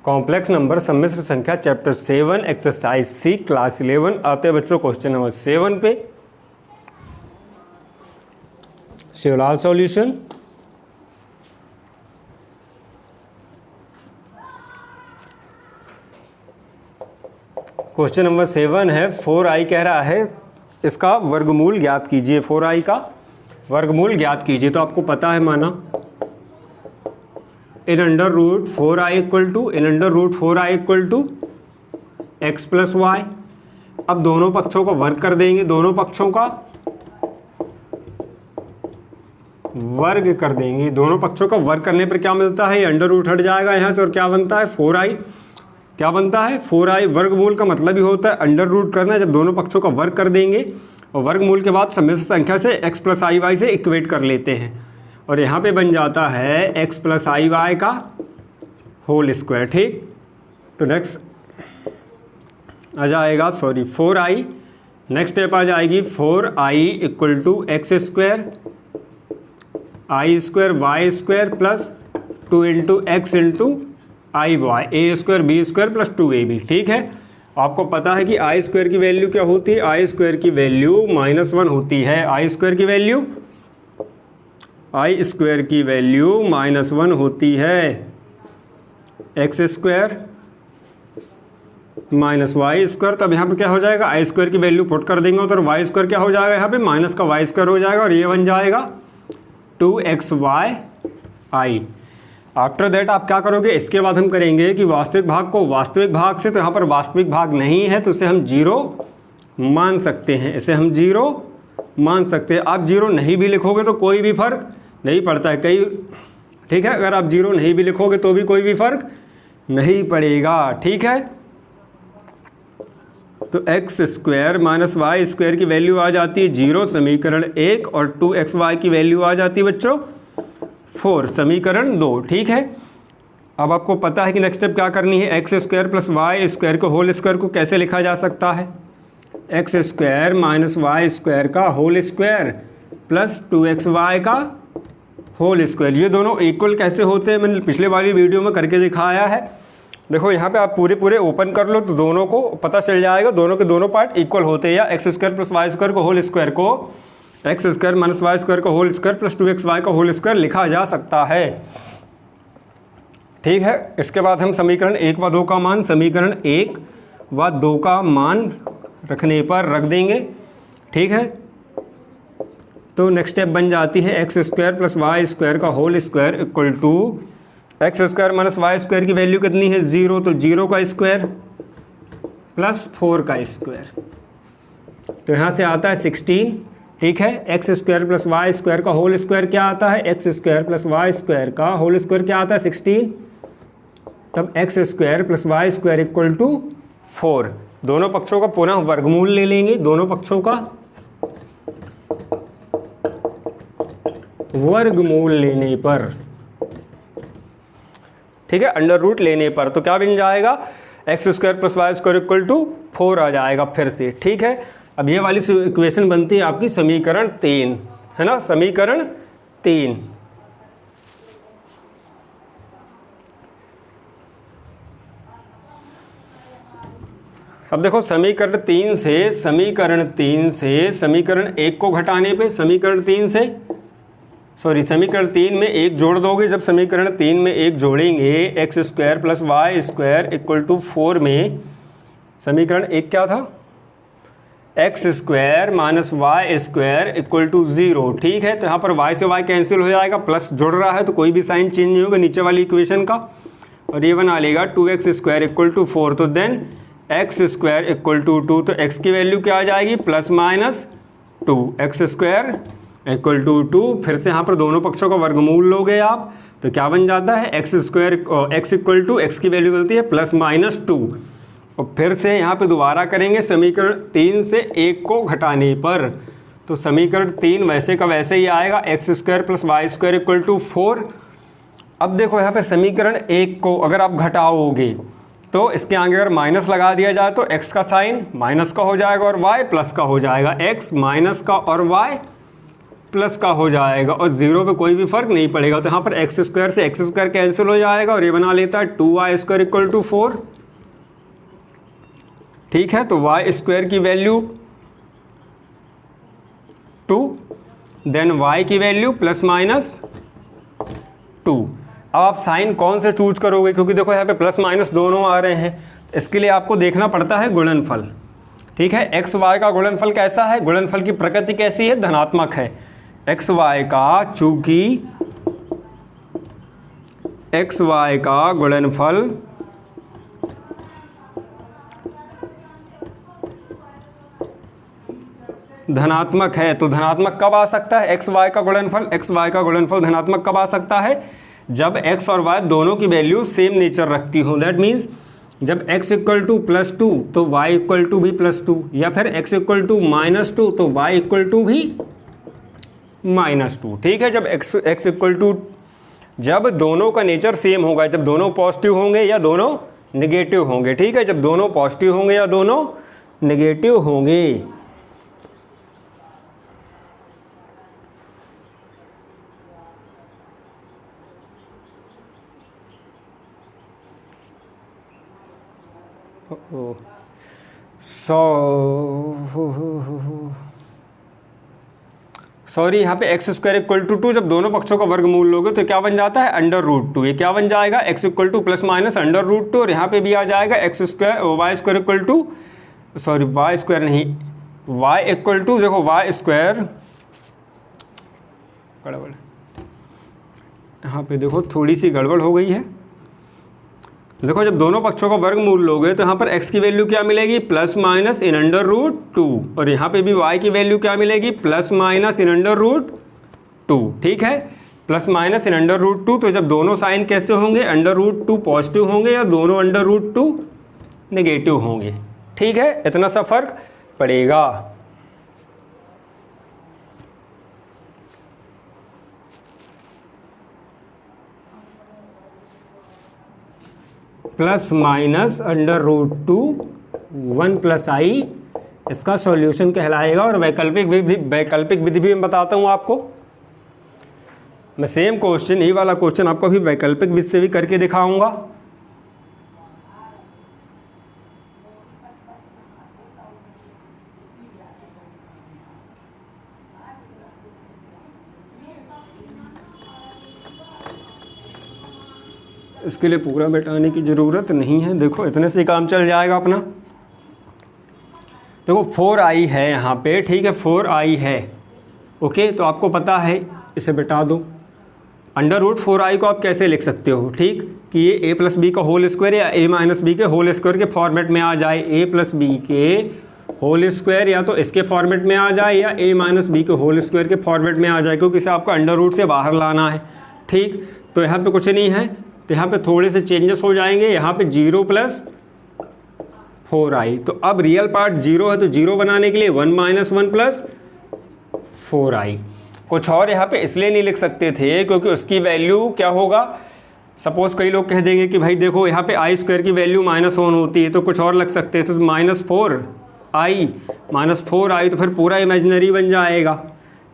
Complex number सम्मिश्र संख्या chapter 7 exercise सी class 11। आते हैं बच्चों क्वेश्चन नंबर 7 पे। शिवलाल सॉल्यूशन। क्वेश्चन नंबर 7 है 4i कह रहा है इसका वर्गमूल ज्ञात कीजिए। 4i का वर्गमूल ज्ञात कीजिए। तो आपको पता है माना इन under root 4i equal to x plus y. अब दोनों पक्षों का वर्ग कर देंगे, दोनों पक्षों का वर्ग कर देंगे। दोनों पक्षों का वर्ग करने पर क्या मिलता है, ये अंडर रूट हट जाएगा यहाँ से और क्या बनता है 4i। क्या बनता है 4i। वर्गमूल का मतलब ही होता है अंडर रूट करना। जब दोनों पक्षों का वर्ग कर देंगे और वर्गमूल के बाद सम्मिश्र संख्या से x प्लस आई वाई से इक्वेट कर लेते हैं और यहाँ पे बन जाता है x प्लस आई वाई का होल स्क्वायर। ठीक, तो नेक्स्ट आ जाएगा 4i। नेक्स्ट स्टेप आ जाएगी 4i equal to x square i square y square plus 2 into x into i y a square b square plus 2ab। ठीक है, आपको पता है कि आई स्क्वायर की वैल्यू क्या होती है, आई स्क्वायर की वैल्यू -1 होती है। आई स्क्वायर की वैल्यू -1 होती है। X square minus y square. तब यहाँ पे क्या हो जाएगा, आई स्क्वायर की वैल्यू पुट कर देंगे तो वाई स्क्वायर क्या हो जाएगा, यहाँ पे माइनस का वाई स्क्वायर हो जाएगा और ये बन जाएगा 2xy। आफ्टर दैट आप क्या करोगे, इसके बाद हम करेंगे कि वास्तविक भाग को वास्तविक भाग से, तो यहाँ पर वास्तविक भाग नहीं है तो इसे हम 0 मान सकते हैं, इसे हम 0 मान सकते हैं। आप 0 नहीं भी लिखोगे तो कोई भी फर्क नहीं पड़ता है कई। ठीक है, अगर आप 0 नहीं भी लिखोगे तो भी कोई भी फर्क नहीं पड़ेगा। ठीक है, तो x square minus y square की वैल्यू आ जाती है 0 समीकरण 1 और 2xy की वैल्यू आ जाती है बच्चों 4 समीकरण 2। ठीक है, अब आपको पता है कि नेक्स्ट स्टेप क्या करनी है। X square plus y square को होल स्क्वायर को कैसे लिखा जा सकता है, x square minus y square का होल स्क्वायर प्लस 2xy का होल स्क्वायर। ये दोनों इक्वल कैसे होते हैं मैंने पिछले वाली वीडियो में करके दिखाया है। देखो यहाँ पे आप पूरे ओपन कर लो तो दोनों को पता चल जाएगा, दोनों के दोनों पार्ट इक्वल होते हैं। या x square plus y square को होल स्क्वायर को x square minus y square का होल स्क्वायर प्लस 2xy का होल स्क्वायर लिखा जा सकता है। ठीक है, इसके बाद हम समीकरण 1 व 2 का मान समीकरण 1 व 2 का मान रखने पर रख देंगे। ठीक है, तो नेक्स्ट स्टेप बन जाती है x square plus y square का whole square equal to x square minus y square की वैल्यू कितनी है 0, तो 0 का स्क्वायर प्लस 4 का स्क्वायर, तो यहाँ से आता है 16। ठीक है, x square plus y square का होल स्क्वायर क्या आता है, x square plus y square का होल स्क्वायर क्या आता है 16। तब x square plus y square equal to 4। दोनों पक्षों का पुनः वर्गमूल ले लेंगे, दोनों पक्षों का वर्गमूल लेने पर, ठीक है, अंडर रूट लेने पर, तो क्या बन जाएगा x square plus y square equal to 4 आ जाएगा फिर से। ठीक है, अब ये वाली इक्वेशन बनती है आपकी समीकरण 3, है ना, समीकरण 3। अब देखो समीकरण 3 से समीकरण 1 को घटाने पे समीकरण 3 में 1 जोड़ दोगे। जब समीकरण 3 में 1 जोड़ेंगे x square plus y square equal to 4 में समीकरण 1 क्या था, x square minus y square equal to 0। ठीक है, तो यहाँ पर y से y कैंसिल हो जाएगा, प्लस जुड़ रहा है तो कोई भी साइन चेंज नहीं होगा नीचे वाली इक्वेशन का, और ये बना लेगा 2x स्क्वायर इक्वल टू 4। तो then x square equal to 2, तो x की वैल्यू क्या आ जाएगी plus minus 2, x square equal to 2। फिर से यहाँ पर दोनों पक्षों का वर्गमूल लोगे आप तो क्या बन जाता है x square x equal to x की वैल्यू मिलती है प्लस माइनस 2। और फिर से यहाँ पे दोबारा करेंगे समीकरण 3 से 1 को घटाने पर, तो समीकरण 3 वैसे का वैसे ही आएगा x square plus y square equal to 4। अब देखो यहाँ पे समीकरण 1 को अगर आप घटाओगे तो इसके आगे अगर माइनस लगा दिया जाए तो x का साइन माइनस का हो जाएगा और y प्लस का हो जाएगा, x माइनस का और y प्लस का हो जाएगा और 0 पे कोई भी फर्क नहीं पड़ेगा। तो यहाँ पर एक्स स्क्वायर से एक्स स्क्वायर कैंसिल हो जाएगा और ये बना लेता है 2y² इक्वल टू 4। ठीक है, तो वाई स्क्वायर की वैल्यू 2, देन y की वैल्यू प्लस माइनस 2। अब आप साइन कौन से चूज करोगे, क्योंकि देखो यहाँ पे प्लस माइनस दोनों आ रहे हैं, इसके लिए आपको देखना पड़ता है गुणनफल। ठीक है, एक्स वाई का गुणनफल कैसा है, गुणनफल की प्रकृति कैसी है, धनात्मक है। एक्स वाई का, चूंकि एक्स वाई का गुणनफल धनात्मक है, तो धनात्मक कब आ सकता है, एक्स वाई का गुणनफल, एक्स वाई का गुणनफल धनात्मक कब आ सकता है, जब एक्स और वाई दोनों की वैल्यू सेम नेचर रखती हो। दैट मीन्स जब x इक्वल टू +2 तो y इक्वल टू भी +2, या फिर x इक्वल टू -2 तो y इक्वल टू भी -2। ठीक है, जब x इक्वल टू, जब दोनों का नेचर सेम होगा, जब दोनों पॉजिटिव होंगे या दोनों नेगेटिव होंगे। ठीक है, जब दोनों पॉजिटिव होंगे या दोनों नेगेटिव होंगे। सॉरी, यहाँ पे एक्स स्क्वायर इक्वल टू 2 जब दोनों पक्षों का वर्गमूल लोगे तो क्या बन जाता है, √2। ये क्या बन जाएगा, x equal to plus minus √2, और यहाँ पे भी आ जाएगा x square y square equal to, sorry y square नहीं, y इक्वल टू, देखो वाई स्क्वायर, गड़बड़ यहाँ पे देखो थोड़ी सी गड़बड़ हो गई है। देखो जब दोनों पक्षों का वर्गमूल लोगे तो यहाँ पर x की वैल्यू क्या मिलेगी, प्लस माइनस इन √2, और यहाँ पे भी y की वैल्यू क्या मिलेगी, प्लस माइनस इन √2। ठीक है, प्लस माइनस इन √2, तो जब दोनों साइन कैसे होंगे, √2 पॉजिटिव होंगे या दोनों √2 नेगेटिव होंगे। ठीक है, इतना सा फर्क पड़ेगा। प्लस माइनस √2 1 + i इसका सॉल्यूशन कहलाएगा। और वैकल्पिक विधि भी मैं बताता हूँ आपको। मैं सेम क्वेश्चन, ये वाला क्वेश्चन आपको अभी वैकल्पिक विधि से भी करके दिखाऊंगा। इसके लिए पूरा बैठाने की ज़रूरत नहीं है, देखो इतने से काम चल जाएगा अपना। देखो 4i है यहाँ पे, ठीक है 4i है, ओके, तो आपको पता है, इसे बैठा दो। √4i को आप कैसे लिख सकते हो, ठीक, कि ये a + b का होल स्क्वायर या a - b के होल स्क्वायर के फॉर्मेट में आ जाए, a + b के होल स्क्वायर या तो इसके फॉर्मेट में आ जाए या a - b के होल स्क्वायर के फॉर्मेट में आ जाए, क्योंकि इसे आपको अंडर से बाहर लाना है। ठीक, तो यहाँ पे कुछ नहीं है, तो यहाँ पे थोड़े से चेंजेस हो जाएंगे। यहाँ पे 0 + 4i, तो अब रियल पार्ट 0 है तो 0 बनाने के लिए 1 - 1 + 4i। कुछ और यहाँ पे इसलिए नहीं लिख सकते थे क्योंकि उसकी वैल्यू क्या होगा, सपोज कई लोग कह देंगे कि भाई देखो यहाँ पे i² की वैल्यू -1 होती है, तो कुछ और लग सकते थे, तो -4i तो फिर पूरा इमेजिनरी बन जाएगा।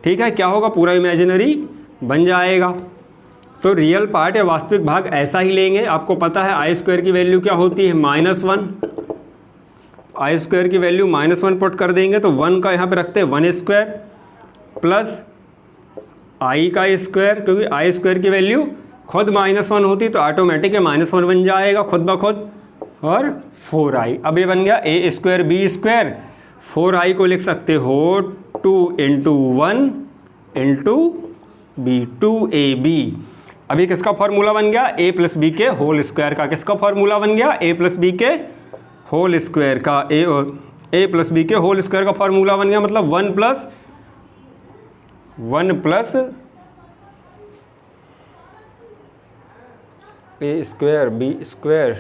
ठीक है, क्या होगा, पूरा इमेजिनरी बन जाएगा। तो रियल पार्ट या वास्तविक भाग ऐसा ही लेंगे। आपको पता है i² की वैल्यू क्या होती है, -1, i² की वैल्यू -1 पुट कर देंगे तो 1 का यहाँ पे रखते हैं 1² प्लस i का स्क्वायर, क्योंकि i² की वैल्यू खुद -1 होती तो ऑटोमेटिक -1 बन जाएगा खुद ब खुद, और 4i। अब ये बन गया a² b², 4i को लिख सकते हो 2 × 1 × b, 2ab। अभी किसका फॉर्मूला बन गया, a + b के होल स्क्वायर का। किसका फॉर्मूला बन गया, a + b के होल स्क्वायर का, a + b के होल स्क्वायर का फॉर्मूला बन गया, मतलब 1 + a² b²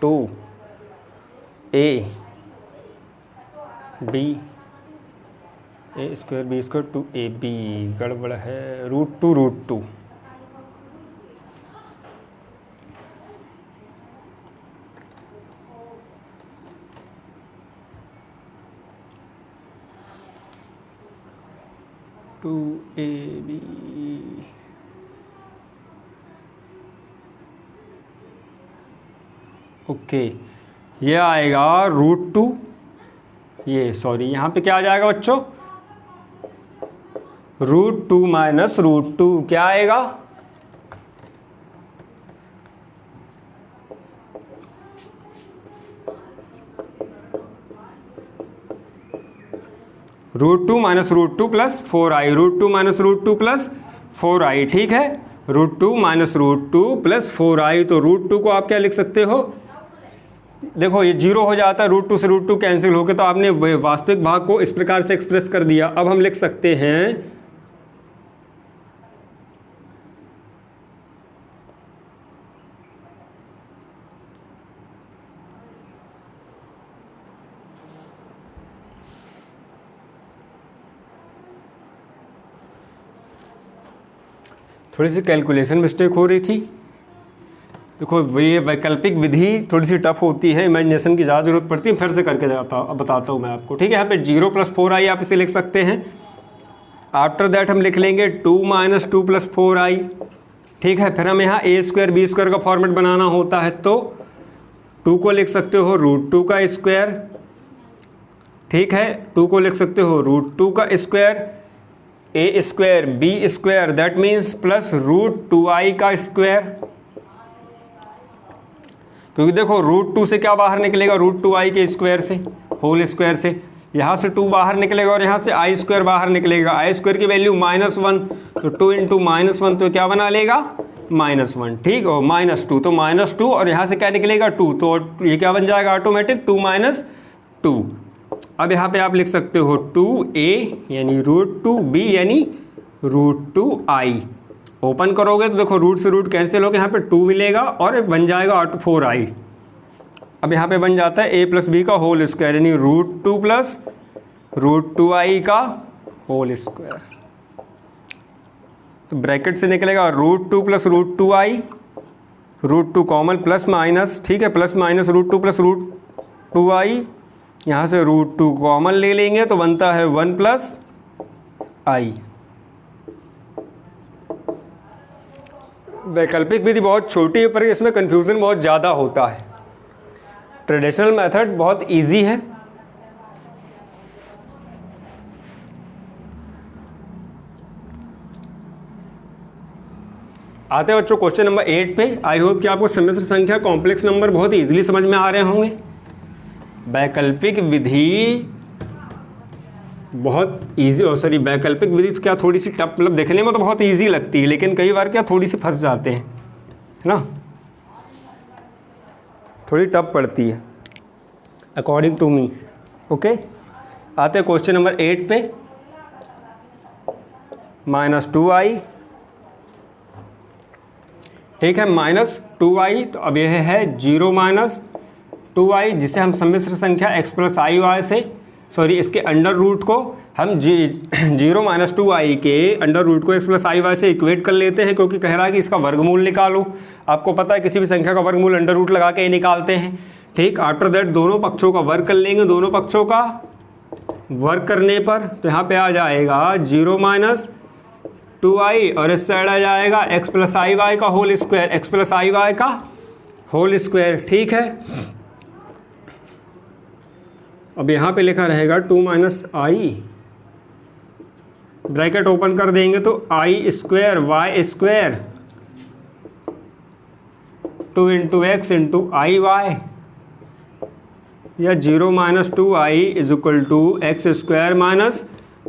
2 a b, a² b² 2ab, गड़बड़ है, √2 2ab ओके, ये आएगा √2, ये सॉरी यहाँ पे क्या आ जाएगा बच्चों, √2 माइनस √2 क्या आएगा, √2 minus √2 plus 4i, √2 minus √2 plus 4i, ठीक है, √2 माइनस √2 प्लस 4i। तो √2 को आप क्या लिख सकते हो, देखो ये 0 हो जाता है, √2 से √2 कैंसिल होकर, तो आपने वास्तविक भाग को इस प्रकार से एक्सप्रेस कर दिया। अब हम लिख सकते हैं थोड़ी सी कैलकुलेशन मिस्टेक हो रही थी। देखो ये वैकल्पिक विधि थोड़ी सी टफ होती है, इमेजिनेशन की ज़्यादा जरूरत पड़ती है, फिर से करके बताता हूँ मैं आपको, ठीक है। यहाँ पे 0 + 4i आप इसे लिख सकते हैं। आफ्टर दैट हम लिख लेंगे 2 - 2 + 4i, ठीक है। फिर हम यहाँ a² b² का फॉर्मेट बनाना होता है, तो 2 को लिख सकते हो √2 का स्क्वायर, ठीक है, 2 को लिख सकते हो √2 का square, a² b² that means plus √2i का स्क्वायर, क्योंकि देखो √2 से क्या बाहर निकलेगा, √2i के स्क्वायर से, होल स्क्वायर से, यहाँ से 2 बाहर निकलेगा और यहाँ से i² बाहर निकलेगा, i² की वैल्यू -1, तो 2 × -1 तो क्या बना लेगा, -1, ठीक, और -2 तो -2, और यहाँ से क्या निकलेगा 2, तो ये क्या बन जाएगा ऑटोमेटिक 2 - 2। अब यहाँ पे आप लिख सकते हो 2a यानी √2b यानी √2i। ओपन करोगे तो देखो रूट से रूट कैंसिल होकर यहाँ पे 2 मिलेगा और बन जाएगा 4i। अब यहाँ पे बन जाता है a + b का होल स्क्वायर यानी √2 + √2i का होल स्क्वायर। तो ब्रैकेट से निकलेगा √2 + √2i, √2 कॉमन प्लस माइनस, ठीक है, प्लस माइनस √2 + √2i, यहाँ से √2 कॉमन ले लेंगे तो बनता है 1 + i। वैकल्पिक विधि बहुत छोटी है पर इसमें कन्फ्यूज़न बहुत ज़्यादा होता है। ट्रेडिशनल मेथड बहुत इजी है। आते हैं बच्चों क्वेश्चन नंबर 8 पे। आई होप कि आपको सम्मिश्र संख्या कॉम्प्लेक्स नंबर बहुत इजीली समझ में आ रहे होंगे। वैकल्पिक विधि बहुत इजी, और सॉरी वैकल्पिक विधि क्या थोड़ी सी टफ, मतलब देखने में तो बहुत इजी लगती है लेकिन कई बार क्या थोड़ी सी फंस जाते हैं, है ना, थोड़ी टफ पड़ती है अकॉर्डिंग टू मी। ओके, आते हैं क्वेश्चन नंबर 8 पे। -2i, ठीक है, -2i, तो अब यह है 0 - 2i, जिसे हम सम्मिश्र संख्या x + iy से, सॉरी इसके अंडर रूट को हम 0 - 2i के अंडर रूट को x + iy से इक्वेट कर लेते हैं, क्योंकि कह रहा है कि इसका वर्गमूल निकालो। आपको पता है किसी भी संख्या का वर्गमूल अंडर रूट लगा के ही निकालते हैं, ठीक। आफ्टर दैट दोनों पक्षों का वर्ग कर लेंगे, दोनों पक्षों का वर्ग करने पर तो यहाँ पे आ जाएगा 0 - 2i और इस साइड आ जाएगा x + iy का होल स्क्वायर, x + iy का होल स्क्वायर, ठीक है। अब यहाँ पे लिखा रहेगा 2 - i, ब्रैकेट ओपन कर देंगे तो i² y² 2 × x × iy, या 0 - 2i = x² -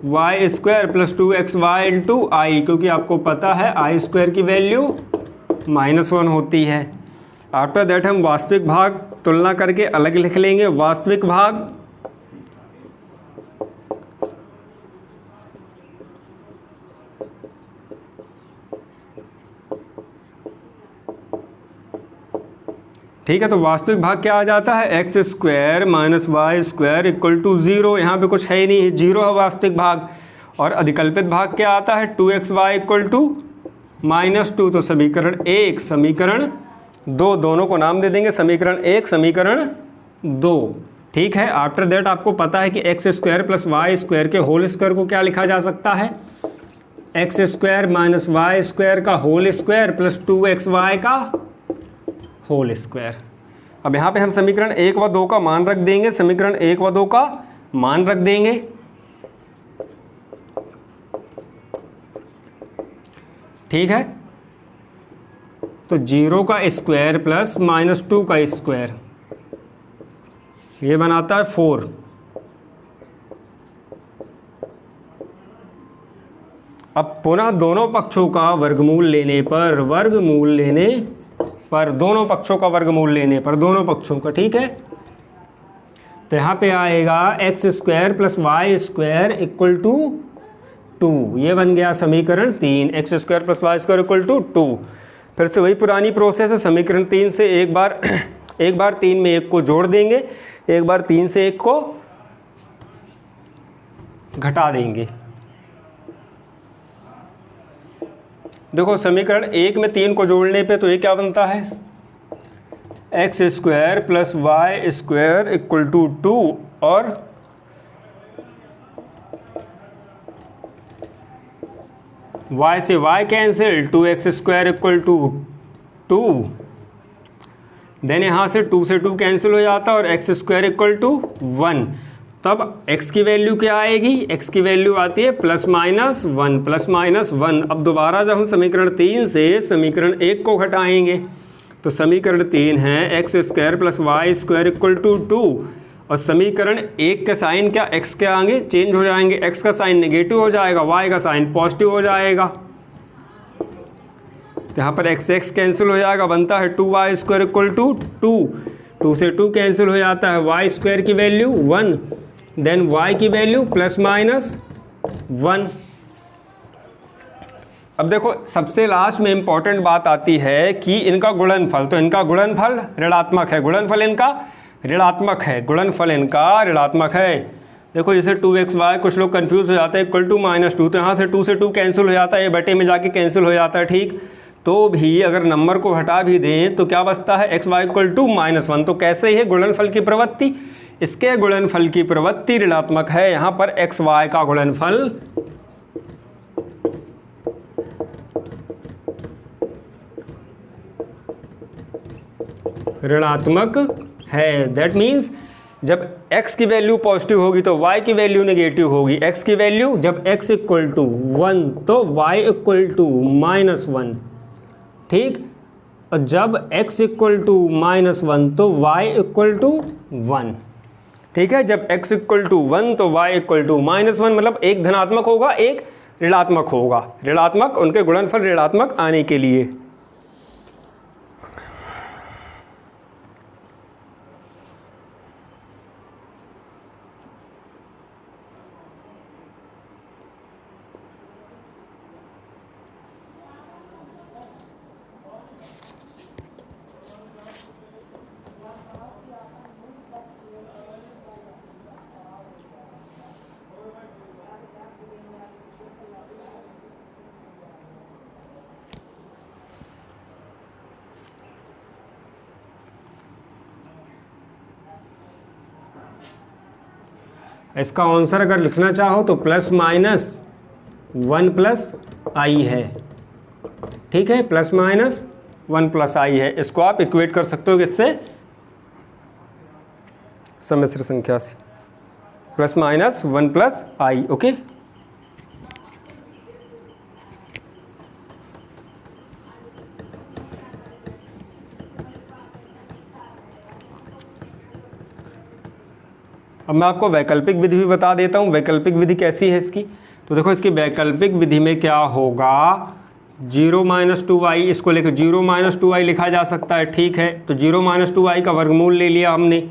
y² + 2xy × i, क्योंकि आपको पता है i² की वैल्यू -1 होती है। आफ्टर दैट हम वास्तविक भाग तुलना करके अलग लिख लेंगे। वास्तविक भाग ठीक है, तो वास्तविक भाग क्या आ जाता है, x² - y² = 0। यहाँ पे कुछ है ही नहीं, 0 है वास्तविक भाग। और अधिकल्पित भाग क्या आता है, 2xy = -2। तो समीकरण 1, समीकरण 2, दोनों को नाम दे देंगे, समीकरण 1, समीकरण 2, ठीक है। आफ्टर दैट आपको पता है कि x² + y² के होल स्क्वायर को क्या लिखा जा सकता है, x square minus y square का होल स्क्वायर प्लस 2xy का होल स्क्वायर। अब यहाँ पे हम समीकरण 1 व 2 का मान रख देंगे, समीकरण 1 व 2 का मान रख देंगे। ठीक है, तो 0 का स्क्वायर प्लस -2 का स्क्वायर, ये बनाता है 4। अब पुनः दोनों पक्षों का वर्गमूल लेने पर, दोनों पक्षों का वर्गमूल लेने पर, दोनों पक्षों का, ठीक है, तो यहाँ पे आएगा x square plus y square equal to 2। ये बन गया समीकरण 3, x square plus y square equal to 2। फिर से वही पुरानी प्रोसेस है, समीकरण 3 से एक बार 3 में 1 को जोड़ देंगे, एक बार 3 से 1 को घटा देंगे। देखो समीकरण 1 में 3 को जोड़ने पे तो ये क्या बनता है, x square plus y square equal to 2 और y से y cancel, 2x square equal to 2। Then यहाँ से 2 से 2 कैंसिल हो जाता है और x स्क्वायर इक्वल टू 1। तब x की वैल्यू क्या आएगी, x की वैल्यू आती है प्लस माइनस 1। अब दोबारा जब हम समीकरण 3 से समीकरण 1 को घटाएंगे तो समीकरण 3 है x square plus y square equal to 2 और समीकरण 1 के साइन क्या x के आगे चेंज हो जाएंगे, x का साइन नेगेटिव हो जाएगा, y का साइन पॉजिटिव हो जाएगा। तो यहाँ पर x कैंसिल हो जाएगा, बनता है 2y स्क्वायर इक्वल टू 2 से 2 कैंसिल हो जाता है, y स्क्वायर की वैल्यू 1, देन y की वैल्यू प्लस माइनस 1। अब देखो सबसे लास्ट में इंपॉर्टेंट बात आती है कि इनका गुणनफल, तो इनका गुणनफल ऋणात्मक है, गुणनफल इनका ऋणात्मक है। देखो जैसे 2xy, कुछ लोग कंफ्यूज हो जाते हैं, इक्वल टू -2, तो यहाँ से 2 से 2 कैंसिल हो जाता है, ये बटे में जाके कैंसिल हो जाता है, ठीक। तो भी अगर नंबर को हटा भी दें तो क्या बचता है, xy इक्वल टू -1। तो कैसे है गुणनफल की प्रवृत्ति, इसके गुणनफल की प्रवृत्ति ऋणात्मक है। यहाँ पर xy का गुणनफल ऋणात्मक है। दैट मीन्स जब x की वैल्यू पॉजिटिव होगी तो y की वैल्यू नेगेटिव होगी। x की वैल्यू जब x इक्वल टू 1 तो y इक्वल टू -1, ठीक। और जब x इक्वल टू -1 तो y इक्वल टू 1, ठीक है। जब x इक्वल टू 1 तो y इक्वल टू -1, मतलब एक धनात्मक होगा एक ऋणात्मक होगा, ऋणात्मक, उनके गुणनफल ऋणात्मक आने के लिए। इसका आंसर अगर लिखना चाहो तो ±1 i है, ठीक है, ±1 i है। इसको आप इक्वेट कर सकते हो किससे, सम्मिश्र संख्या से, ±1 i, ओके। अब मैं आपको वैकल्पिक विधि भी बता देता हूँ। वैकल्पिक विधि कैसी है इसकी, तो देखो इसकी वैकल्पिक विधि में क्या होगा, 0 - 2i, इसको लेकर 0 - 2i लिखा जा सकता है, ठीक है। तो 0 - 2i का वर्गमूल ले लिया हमने।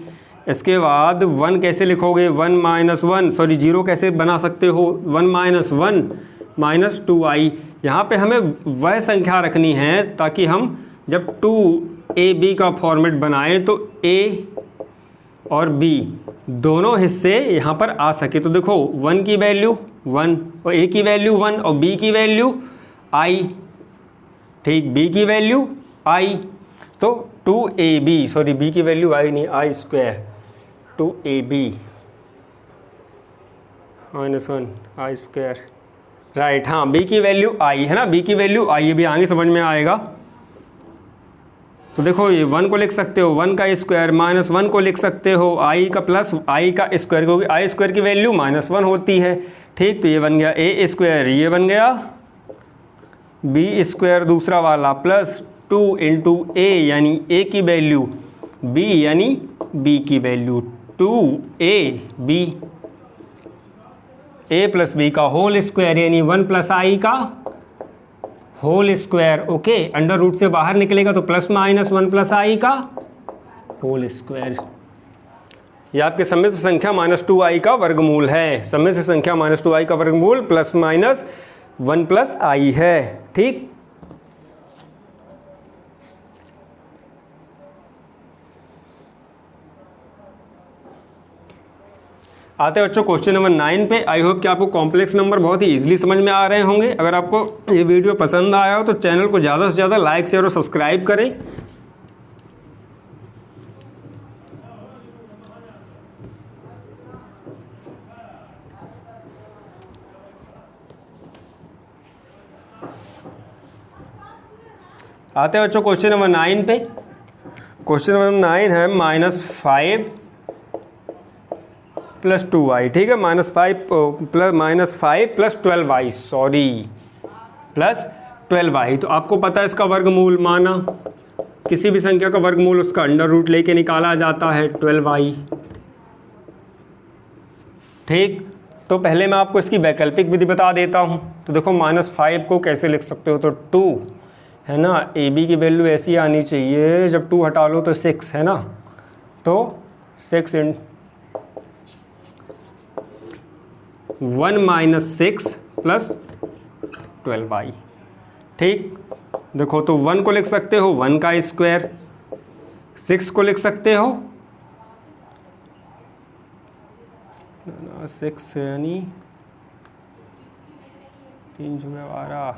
इसके बाद 1 कैसे लिखोगे, 0 कैसे बना सकते हो, 1 - 1 - 2i। यहाँ पे हमें वह संख्या रखनी है ताकि हम जब 2ab का फॉर्मेट बनाएं तो a और b दोनों हिस्से यहाँ पर आ सके। तो देखो 1 की वैल्यू 1 और a की वैल्यू 1 और b की वैल्यू i, ठीक, b की वैल्यू i। तो 2ab, सॉरी b की वैल्यू i नहीं, i square, 2ab -1 i square right, हाँ, b की वैल्यू i है ना, b की वैल्यू i, ये भी आगे समझ में आएगा। तो देखो ये 1 को लिख सकते हो 1 का स्क्वायर, माइनस 1 को लिख सकते हो i का प्लस i का स्क्वायर, क्योंकि i स्क्वायर की वैल्यू -1 होती है। ठीक, तो ये बन गया a स्क्वायर, ये बन गया b स्क्वायर दूसरा वाला, प्लस 2 इंटू a यानी a की वैल्यू, b यानी b की value 2ab, a plus b का होल स्क्वायर यानी 1 प्लस i का whole square. Okay, under root से बाहर निकलेगा तो प्लस माइनस 1 प्लस i का होल स्क्वायर। ये आपके सम्मिश्र संख्या -2i का वर्गमूल है। सम्मिश्र संख्या -2i का वर्गमूल प्लस माइनस 1 प्लस i है। ठीक, आते हैं बच्चों क्वेश्चन नंबर 9 पे। आई होप कि आपको कॉम्प्लेक्स नंबर बहुत ही इजीली समझ में आ रहे होंगे। अगर आपको ये वीडियो पसंद आया हो तो चैनल को ज़्यादा से ज़्यादा लाइक शेयर और सब्सक्राइब करें। आते हैं बच्चों क्वेश्चन नंबर 9 पे। क्वेश्चन नंबर 9 है -5 प्लस 2i। ठीक है, -5 plus 12i, sorry, plus 12i। तो आपको पता है इसका वर्गमूल माना, किसी भी संख्या का वर्गमूल उसका अंडर रूट लेके निकाला जाता है 12i। ठीक, तो पहले मैं आपको इसकी वैकल्पिक विधि बता देता हूँ। तो देखो -5 को कैसे लिख सकते हो, तो 2 है ना, ए बी की वैल्यू ऐसी आनी चाहिए, जब 2 हटा लो तो 6 है ना, तो 6 इन 1 माइनस 6 प्लस 12i। ठीक, देखो तो 1 को लिख सकते हो 1 का स्क्वायर, 6 को लिख सकते हो 6 यानी 3 × 12,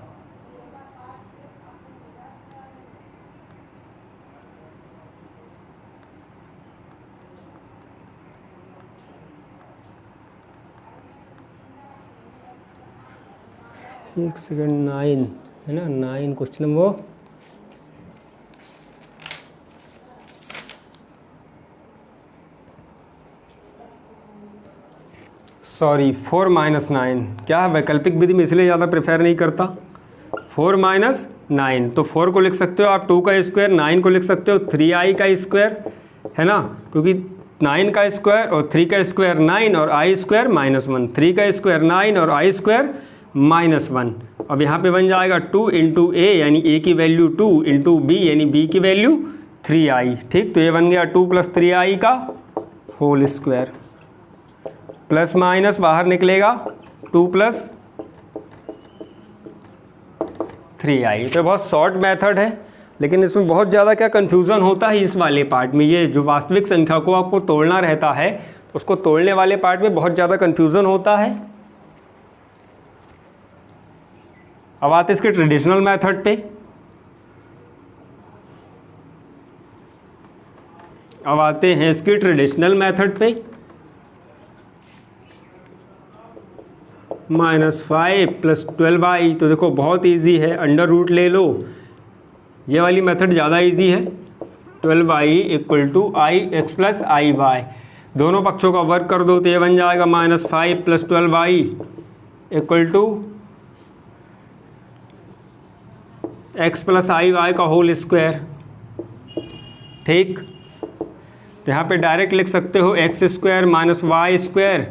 एक सेकेंड, 9 है ना, 9 क्वेश्चन नंबर सॉरी 4 माइनस 9। क्या है, वैकल्पिक विधि में इसलिए ज़्यादा प्रेफर नहीं करता। 4 माइनस 9, तो 4 को लिख सकते हो आप 2 का स्क्वायर, 9 को लिख सकते हो 3i का स्क्वायर, है ना, क्योंकि 9 का स्क्वायर और 3 का स्क्वायर 9 और i स्क्वायर -1, 3 का स्क्वायर 9 और i स्क्वायर -1। अब यहाँ पे बन जाएगा 2 इंटू a यानी a की वैल्यू 2 इंटू b यानी b की वैल्यू 3i। ठीक, तो ये बन गया 2 प्लस 3i का होल स्क्वायर, प्लस माइनस बाहर निकलेगा 2 प्लस 3i। तो बहुत शॉर्ट मेथड है, लेकिन इसमें बहुत ज़्यादा क्या कन्फ्यूज़न होता है इस वाले पार्ट में। ये जो वास्तविक संख्या को आपको तोड़ना रहता है, उसको तोड़ने वाले पार्ट में बहुत ज़्यादा कन्फ्यूज़न होता है। अब आते इसके ट्रेडिशनल मेथड पे। अब आते हैं इसकी ट्रेडिशनल मेथड पे। -5 प्लस 12i, तो देखो बहुत इजी है, अंडर रूट ले लो, ये वाली मेथड ज़्यादा इजी है। 12i equal to x plus i/, दोनों पक्षों का वर्ग कर दो तो ये बन जाएगा -5 plus 12i equal to x plus i/, का होल स्क्वायर। ठीक, तो यहाँ पे डायरेक्ट लिख सकते हो x square minus y square,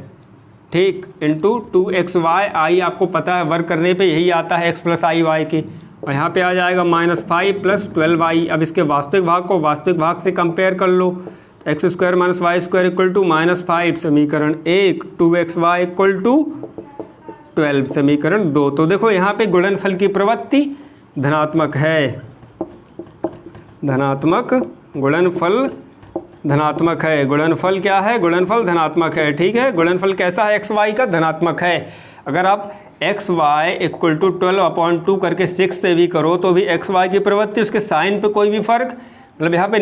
ठीक, इंटू 2xy, i आपको पता है वर्क करने पे यही आता है x प्लस i/y के, और यहाँ पे आ जाएगा -5 प्लस 12i। अब इसके वास्तविक भाग को वास्तविक भाग से कंपेयर कर लो, x square minus y square equal to -5, समीकरण 1, 2xy इक्वल टू 12, समीकरण 2। तो देखो यहाँ पे गुणनफल की प्रवृत्ति धनात्मक है, धनात्मक गुणनफल धनात्मक है। गुणनफल क्या है, गुणनफल धनात्मक है। ठीक है, गुणनफल कैसा है, xy का धनात्मक है। अगर आप xy इक्वल टू 12/2 करके 6 से भी करो तो भी xy की प्रवृत्ति उसके साइन पे कोई भी फर्क मतलब यहाँ पे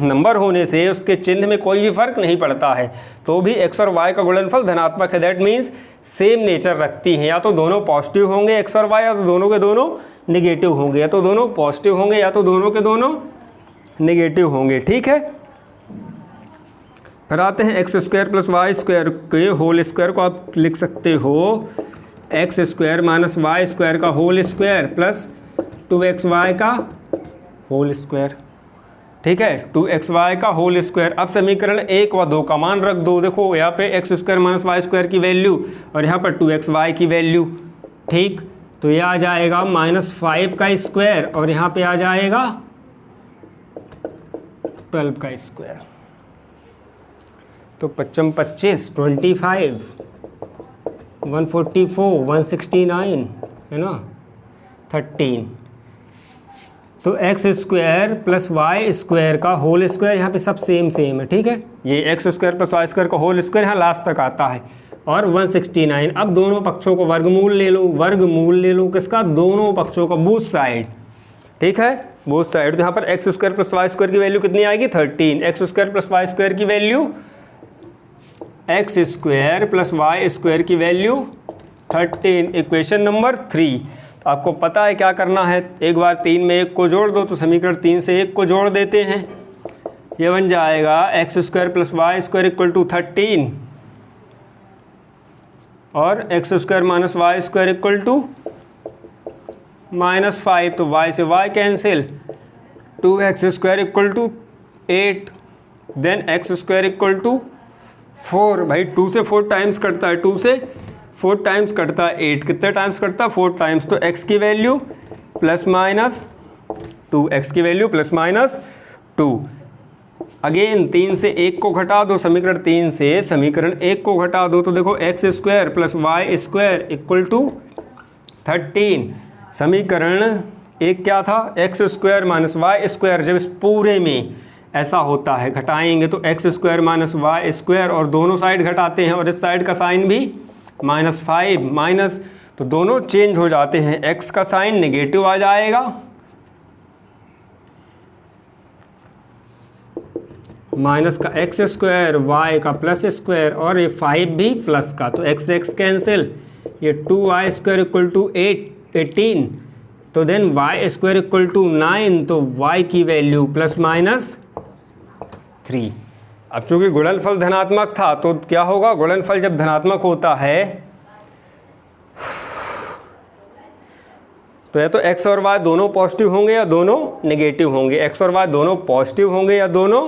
नंबर होने से उसके चिन्ह में कोई भी फर्क नहीं पड़ता है, तो भी x और y का गुणनफल धनात्मक है। दैट मीन्स सेम नेचर रखती हैं, या तो दोनों पॉजिटिव होंगे x और y, या तो दोनों के दोनों निगेटिव होंगे, या तो दोनों पॉजिटिव होंगे या तो दोनों के दोनों निगेटिव होंगे। ठीक है, फिर आते हैं x square plus y square के होल स्क्वायर को आप लिख सकते हो x square minus y square का होल स्क्वायर प्लस 2xy का होल स्क्वायर। ठीक है, 2xy का होल स्क्वायर। अब समीकरण 1 व 2 का मान रख दो। देखो यहाँ पे x square minus y square की वैल्यू और यहाँ पर 2xy की वैल्यू। ठीक, तो ये आ जाएगा -5 का स्क्वायर और यहाँ पे आ जाएगा 12 का स्क्वायर। तो 55 25 25 144 169 है ना 13। तो x square plus y square का होल स्क्वायर, यहाँ पे सब सेम है। ठीक है, ये x square plus y square का होल स्क्वायर यहाँ लास्ट तक आता है और 169। अब दोनों पक्षों को वर्गमूल ले लो, वर्गमूल ले लो किसका, दोनों पक्षों का, बोथ साइड। ठीक है, बोथ साइड। तो यहाँ पर x square plus y square की वैल्यू कितनी आएगी 13। X square plus y square की value, x square plus y square की वैल्यू 13। Equation number 3। तो आपको पता है क्या करना है, एक बार 3 में 1 को जोड़ दो, तो समीकरण 3 से 1 को जोड़ देते हैं। ये बन जाएगा x square plus y square equal to 13 और x square minus y square equal to -5। तो y से y cancel, 2x square equal to 8, then x square equal to 4। भाई 2 से 4 टाइम्स कटता है, 2 से 4 टाइम्स कटता है 8, कितने टाइम्स कटता है 4 टाइम्स। तो x की वैल्यू प्लस माइनस 2, x की वैल्यू प्लस माइनस 2। अगेन 3 से 1 को घटा दो, समीकरण 3 से समीकरण 1 को घटा दो, तो देखो x square plus y square equal to 13। समीकरण 1 क्या था, x square minus y square. जब इस पूरे में ऐसा होता है घटाएंगे तो x square minus y square, और दोनों साइड घटाते हैं और इस साइड का साइन भी -5 माइनस, तो दोनों चेंज हो जाते हैं, एक्स का साइन नेगेटिव आ जाएगा माइनस का एक्स स्क्वायर, वाई का प्लस स्क्वायर और ये 5 भी प्लस का, तो एक्स एक्स कैंसिल, ये 2y स्क्वायर इक्वल टू 18, तो then y square equal to 9, तो y की वैल्यू प्लस माइनस 3। अब चूंकि गुणनफल धनात्मक था तो क्या होगा, गुणनफल जब धनात्मक होता है तो या तो x और y दोनों पॉजिटिव होंगे या दोनों नेगेटिव होंगे। x और y दोनों पॉजिटिव होंगे या दोनों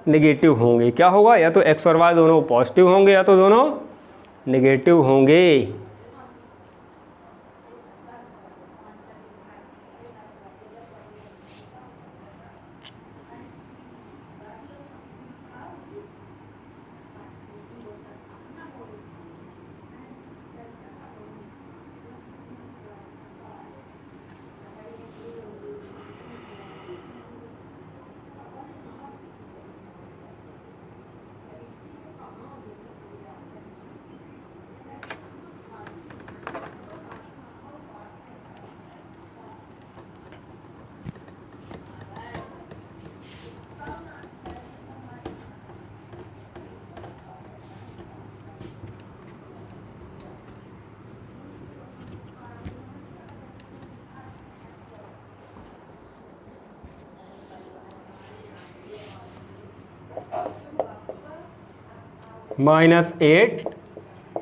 नेगेटिव होंगे। क्या होगा, या तो x और y दोनों पॉजिटिव होंगे या तो दोनों नेगेटिव होंगे। -8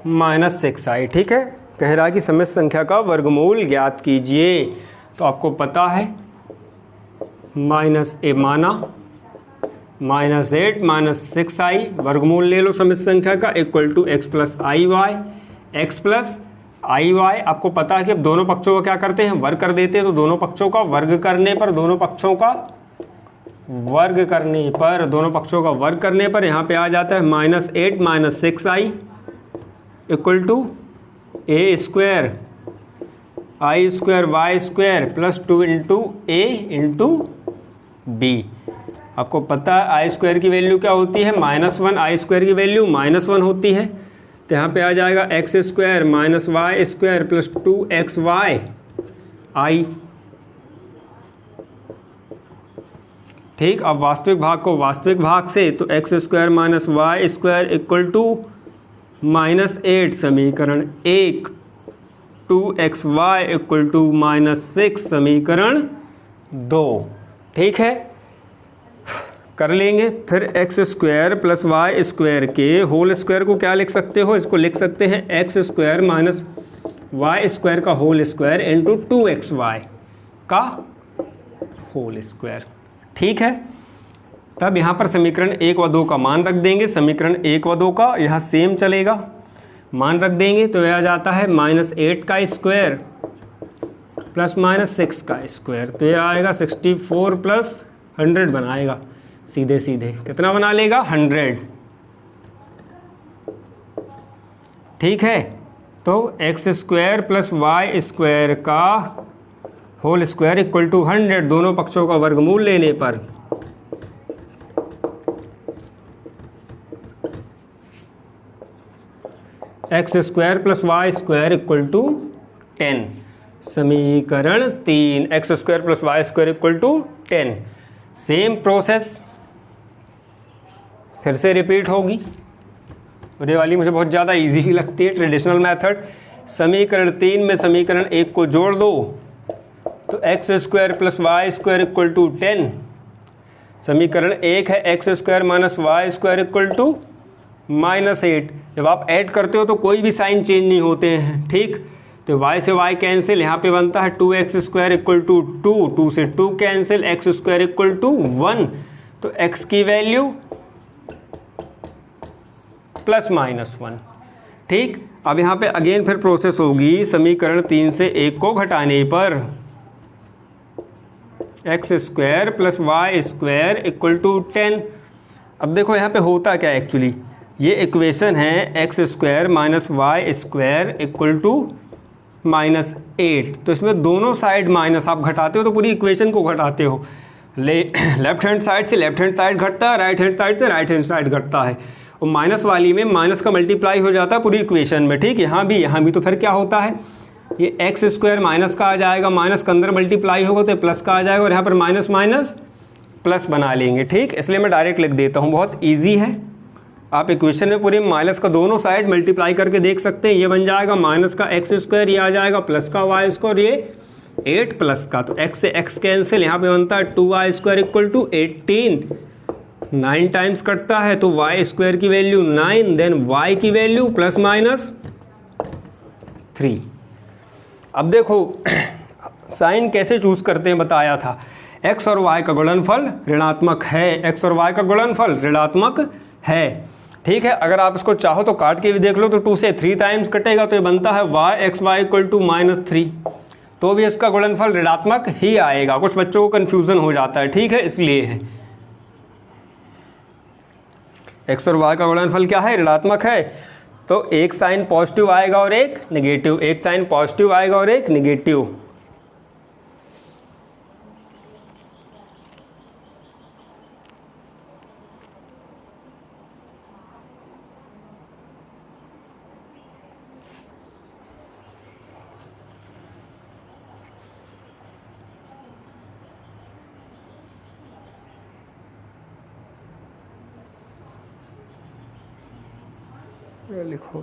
-6i। ठीक है, कह रहा है कि समस्त संख्या का वर्गमूल ज्ञात कीजिए। तो आपको पता है -a माना -8 -6i, वर्गमूल ले लो समस्त संख्या का, equal to x plus i y, x plus i y. आपको पता है कि अब दोनों पक्षों का क्या करते हैं, वर्ग कर देते हैं। तो दोनों पक्षों का वर्ग करने पर, दोनों पक्षों का वर्ग करने पर, दोनों पक्षों का वर्ग करने पर यहाँ पे आ जाता है -8 -6i equal to a square i square y square plus 2 into a into b. आपको पता है आई स्क्वायर की वैल्यू क्या होती है, -1, आई स्क्वायर की वैल्यू -1 होती है। तो यहाँ पे आ जाएगा x square minus y square plus 2xy i. ठीक, अब वास्तविक भाग को वास्तविक भाग से, तो x square minus y square equal to -8 समीकरण 1, 2xy इक्वल टू -6 समीकरण 2। ठीक है, कर लेंगे। फिर x square plus y square के होल स्क्वायर को क्या लिख सकते हो, इसको लिख सकते हैं x square minus y square का होल स्क्वायर इंटू 2xy का होल स्क्वायर। ठीक है, तब यहाँ पर समीकरण 1 व 2 का मान रख देंगे। समीकरण 1 व 2 का यहाँ सेम चलेगा, मान रख देंगे तो यह आ जाता है -8 का स्क्वायर प्लस -6 का स्क्वायर, तो यह आएगा 64 प्लस 100 बनाएगा, सीधे सीधे कितना बना लेगा 100। ठीक है, तो x square plus y square का होल स्क्वायर इक्वल टू 100, दोनों पक्षों का वर्गमूल लेने पर x square plus y square equal to 10 समीकरण 3, x square plus y square equal to 10। Same process फिर से रिपीट होगी, और ये वाली मुझे बहुत ज़्यादा इजी भी लगती है, ट्रेडिशनल मेथड। समीकरण 3 में समीकरण 1 को जोड़ दो, तो x square plus y square equal to 10। समीकरण 1 है x square minus y square equal to -8। जब आप ऐड करते हो तो कोई भी साइन चेंज नहीं होते हैं। ठीक, तो y से y कैंसिल, यहाँ पे बनता है 2x स्क्वायर इक्वल टू 2, 2 से 2 cancel, x square equal to 1, तो x की वैल्यू +-1। ठीक, अब यहाँ पे अगेन फिर प्रोसेस होगी, समीकरण 3 से 1 को घटाने पर x square plus y square equal to 10। अब देखो यहाँ पे होता क्या एक्चुअली, ये इक्वेशन है x square minus y square equal to -8, तो इसमें दोनों साइड माइनस आप घटाते हो तो पूरी इक्वेशन को घटाते हो। लेफ्ट हैंड साइड से लेफ्ट हैंड साइड घटता है, राइट हैंड साइड से राइट हैंड साइड घटता है, और माइनस वाली में माइनस का मल्टीप्लाई हो जाता है पूरी इक्वेशन में। ठीक, यहाँ भी तो फिर क्या होता है, ये एक्स स्क्वायर माइनस का आ जाएगा, माइनस के अंदर मल्टीप्लाई होगा तो प्लस का आ जाएगा, और यहाँ पर माइनस माइनस प्लस बना लेंगे। ठीक, इसलिए मैं डायरेक्ट लिख देता हूँ, बहुत ईजी है। आप इक्वेशन में पूरी माइनस का दोनों साइड मल्टीप्लाई करके देख सकते हैं। ये बन जाएगा माइनस का एक्स स्क्वायर, ये आ जाएगा प्लस का वाई स्क्वायर, ये 8 प्लस का, तो एक्स से एक्स कैंसिल, यहाँ पे बनता है 2y square equal to 18, 9 times कटता है, तो y स्क्वायर की वैल्यू 9, देन y की वैल्यू +-3। अब देखो साइन कैसे चूज करते हैं बताया था, x और y का गुणनफल ऋणात्मक है, x और y का गुणनफल ऋणात्मक है। ठीक है, अगर आप इसको चाहो तो काट के भी देख लो, तो 2 से 3 टाइम्स कटेगा, तो ये बनता है y(xy) इक्वल टू -3, तो भी इसका गुणनफल ऋणात्मक ही आएगा। कुछ बच्चों को कन्फ्यूज़न हो जाता है, ठीक है, इसलिए है। x और y का गुणनफल क्या है, ऋणात्मक है, तो एक साइन पॉजिटिव आएगा और एक नेगेटिव, एक साइन पॉजिटिव आएगा और एक नेगेटिव। लिखो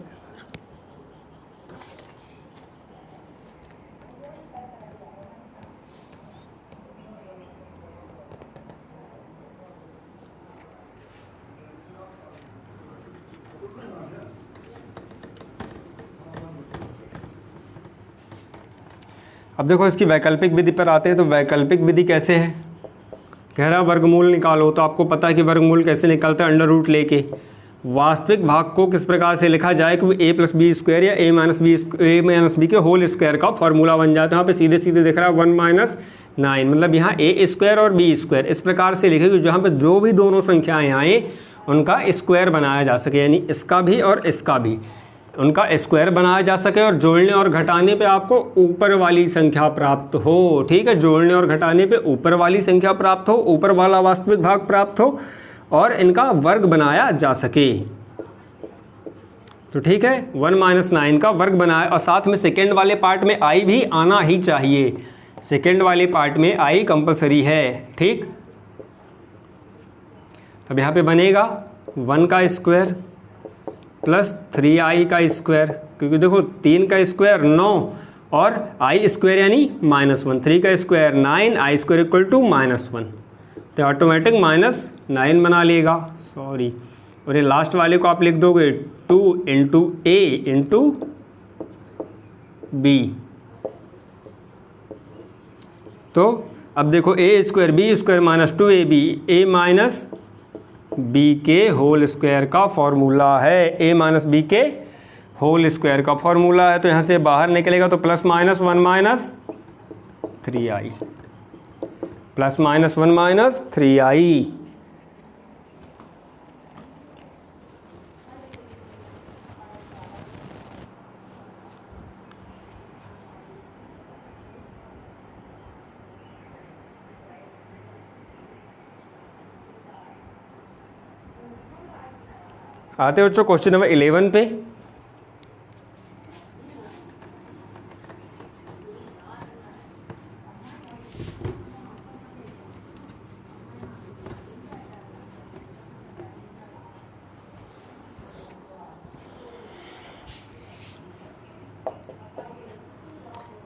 अब देखो इसकी वैकल्पिक विधि पर आते हैं। तो वैकल्पिक विधि कैसे है, कह रहा वर्गमूल निकालो, तो आपको पता है कि वर्गमूल कैसे निकलता है, अंडर रूट लेके। वास्तविक भाग को किस प्रकार से लिखा जाए कि a + b स्क्वायर या a - b के होल स्क्वायर का फॉर्मूला बन जाता है। यहाँ पे सीधे सीधे दिख रहा है 1 - 9, मतलब यहाँ a स्क्वायर और b स्क्वायर इस प्रकार से लिखे कि जहाँ पे जो भी दोनों संख्याएं आए उनका स्क्वायर बनाया जा सके, यानी इसका भी और इसका भी उनका स्क्वायर बनाया जा सके, और जोड़ने और घटाने पे आपको ऊपर वाली संख्या प्राप्त हो। ठीक है, जोड़ने और घटाने पे ऊपर वाली संख्या प्राप्त हो, ऊपर वाला वास्तविक भाग प्राप्त हो, और इनका वर्ग बनाया जा सके। तो ठीक है, 1 - 9 का वर्ग बनाया, और साथ में सेकेंड वाले पार्ट में i भी आना ही चाहिए, सेकेंड वाले पार्ट में i कंपलसरी है। ठीक, अब यहाँ पे बनेगा 1 का स्क्वायर प्लस 3i का स्क्वायर, क्योंकि देखो 3 का स्क्वायर 9 और i स्क्वायर यानी -1, 3 का square 9, i square equal to -1, तो ऑटोमेटिक -9 बना लेगा। सॉरी, और ये लास्ट वाले को आप लिख दोगे 2 इंटू a इंटू b। तो अब देखो a square b square minus 2ab, a minus b के होल स्क्वायर का फॉर्मूला है, a माइनस बी के होल स्क्वायर का फॉर्मूला है। तो यहाँ से बाहर निकलेगा तो plus minus 1 minus 3i, plus minus 1 minus 3i। आते हो बच्चों क्वेश्चन नंबर 11 पे।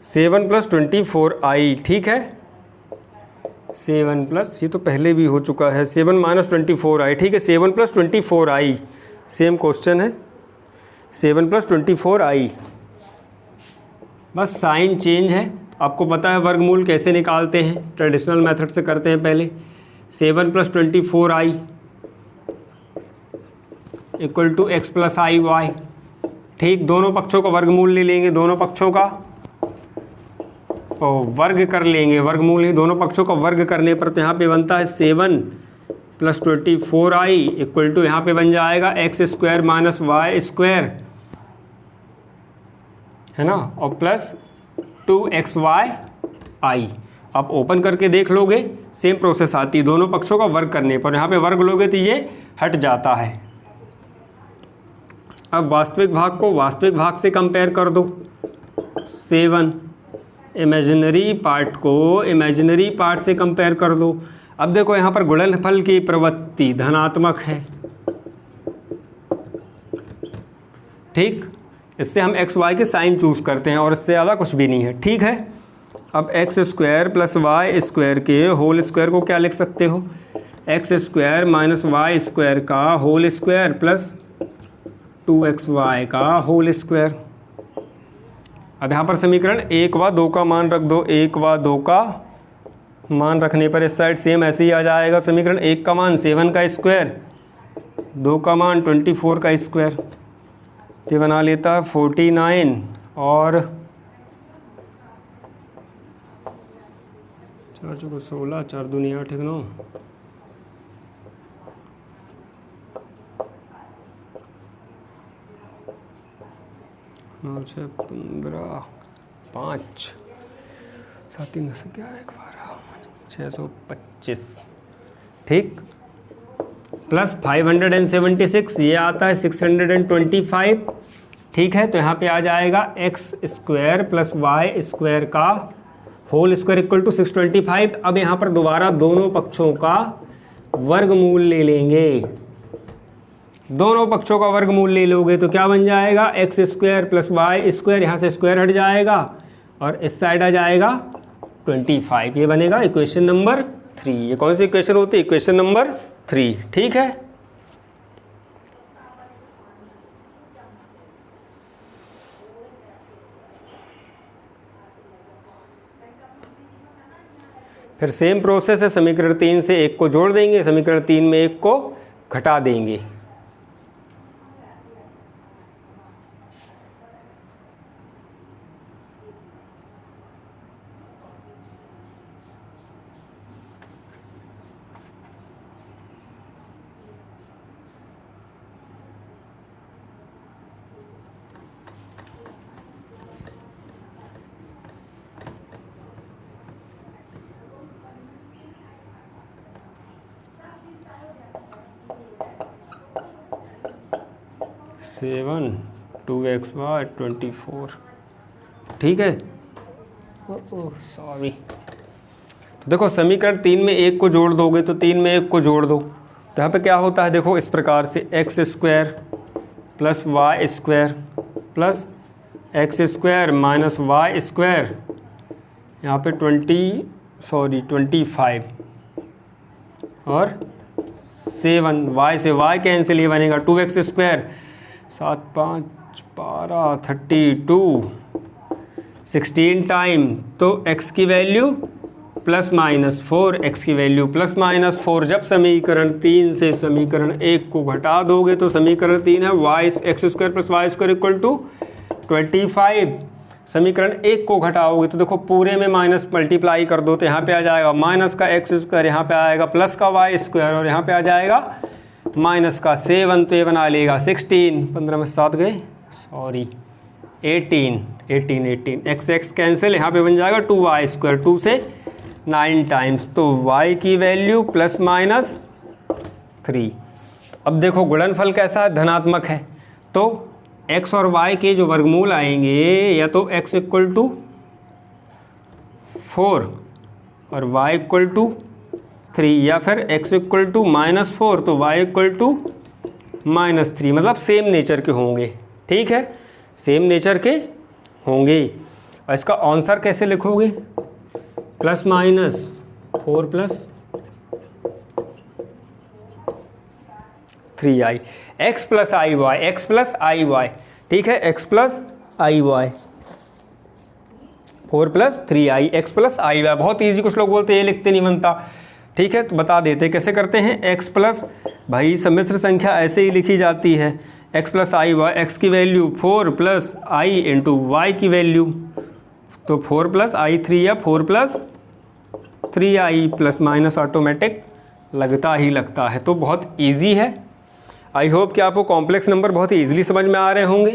सेवन प्लस 24i, ठीक है, 7 प्लस, ये तो पहले भी हो चुका है, 7 माइनस 24i, ठीक है, 7 प्लस 24i, सेम क्वेश्चन है, 7 प्लस 24i, बस साइन चेंज है। आपको पता है वर्गमूल कैसे निकालते हैं, ट्रेडिशनल मेथड से करते हैं पहले। 7 plus 24i equal to x plus i y, ठीक, दोनों पक्षों का वर्गमूल ले लेंगे, दोनों पक्षों का वर्ग कर लेंगे, वर्गमूल ही, दोनों पक्षों का वर्ग करने पर तो यहाँ पे बनता है 7 प्लस 24i इक्वल टू, यहाँ पे बन जाएगा x square minus y square, है ना, और प्लस 2xy। आप ओपन करके देख लोगे, सेम प्रोसेस आती है, दोनों पक्षों का वर्ग करने पर, यहाँ पे वर्ग लोगे तो ये हट जाता है। अब वास्तविक भाग को वास्तविक भाग से कंपेयर कर दो, 7 इमेजिनरी पार्ट को इमेजिनरी पार्ट से कंपेयर कर दो। अब देखो यहाँ पर गुणनफल की प्रवृत्ति धनात्मक है, ठीक, इससे हम एक्स वाई के साइन चूज करते हैं और इससे ज़्यादा कुछ भी नहीं है, ठीक है। अब x square plus y square के होल स्क्वायर को क्या लिख सकते हो, x square minus y square का होल स्क्वायर प्लस 2xy का होल स्क्वायर। अब यहाँ पर समीकरण 1 व 2 का मान रख दो, 1 व 2 का मान रखने पर इस साइड सेम ऐसे ही आ जाएगा। समीकरण 1 का मान 7 का स्क्वायर, 2 का मान 24 का स्क्वायर, ये बना लेता है 49 और 4 चौको 16, 4 दूनी 8, 1 9, नौ 6 15 5 7 3 10 11 12 625, ठीक, प्लस 576, ये आता है 625, ठीक है। तो यहाँ पे आ जाएगा x square plus y square का होल स्क्वायर इक्वल टू 625। अब यहाँ पर दोबारा दोनों पक्षों का वर्गमूल ले लेंगे, दोनों पक्षों का वर्गमूल ले लोगे तो क्या बन जाएगा, x square plus y square, यहाँ से स्क्वायर हट जाएगा और इस साइड आ जाएगा 25, ये बनेगा इक्वेशन नंबर 3। ये कौन सी इक्वेशन होती है, इक्वेशन नंबर 3, ठीक है। फिर सेम प्रोसेस है, समीकरण 3 से 1 को जोड़ देंगे, समीकरण 3 में 1 को घटा देंगे। सेवन 2xy 24, ठीक है। सॉरी, तो देखो समीकरण 3 में 1 को जोड़ दोगे तो 3 में 1 को जोड़ दो तो यहाँ पे क्या होता है देखो इस प्रकार से x square plus y square plus x square minus y square, यहाँ पे 25 और 7, वाई से वाई कैंसिल, ये बनेगा 2x स्क्वायर, 7 5 12 32 16 टाइम, तो x की वैल्यू प्लस माइनस 4, एक्स की वैल्यू प्लस माइनस 4। जब समीकरण 3 से समीकरण 1 को घटा दोगे तो समीकरण 3 है y x square plus y square equal to 25। समीकरण 1 को घटाओगे तो देखो पूरे में माइनस मल्टीप्लाई कर दो तो यहाँ पे आ जाएगा माइनस का एक्स स्क्वायर, यहाँ पे आएगा प्लस का वाई स्क्वायर और यहाँ पे आ जाएगा माइनस का 7, तो ये बना लेगा 16, 15 में 7 गए, सॉरी 18 एक्स एक्स कैंसिल, यहाँ पे बन जाएगा 2y स्क्वायर, 2 से 9 टाइम्स, तो y की वैल्यू प्लस माइनस 3। अब देखो गुणनफल कैसा है, धनात्मक है, तो x और y के जो वर्गमूल आएंगे या तो x इक्वल टू 4 और y इक्वल टू 3, या फिर x इक्वल टू -4 तो y इक्वल टू -3, मतलब सेम नेचर के होंगे। ठीक है, सेम नेचर के होंगे। और इसका आंसर कैसे लिखोगे, plus minus 4 plus 3i, x plus i y, x plus i y, ठीक है, x plus i y, 4 plus 3i, x plus i y. बहुत ईजी, कुछ लोग बोलते हैं ये लिखते नहीं बनता, ठीक है, तो बता देते कैसे करते हैं। x प्लस, भाई सम्मिश्र संख्या ऐसे ही लिखी जाती है, x plus i y, x की वैल्यू 4 प्लस आई इंटू वाई की वैल्यू, तो 4 प्लस आई 3 या 4 plus 3i, plus minus automatic लगता ही लगता है, तो बहुत इजी है। आई होप कि आपको कॉम्प्लेक्स नंबर बहुत ही ईजिली समझ में आ रहे होंगे।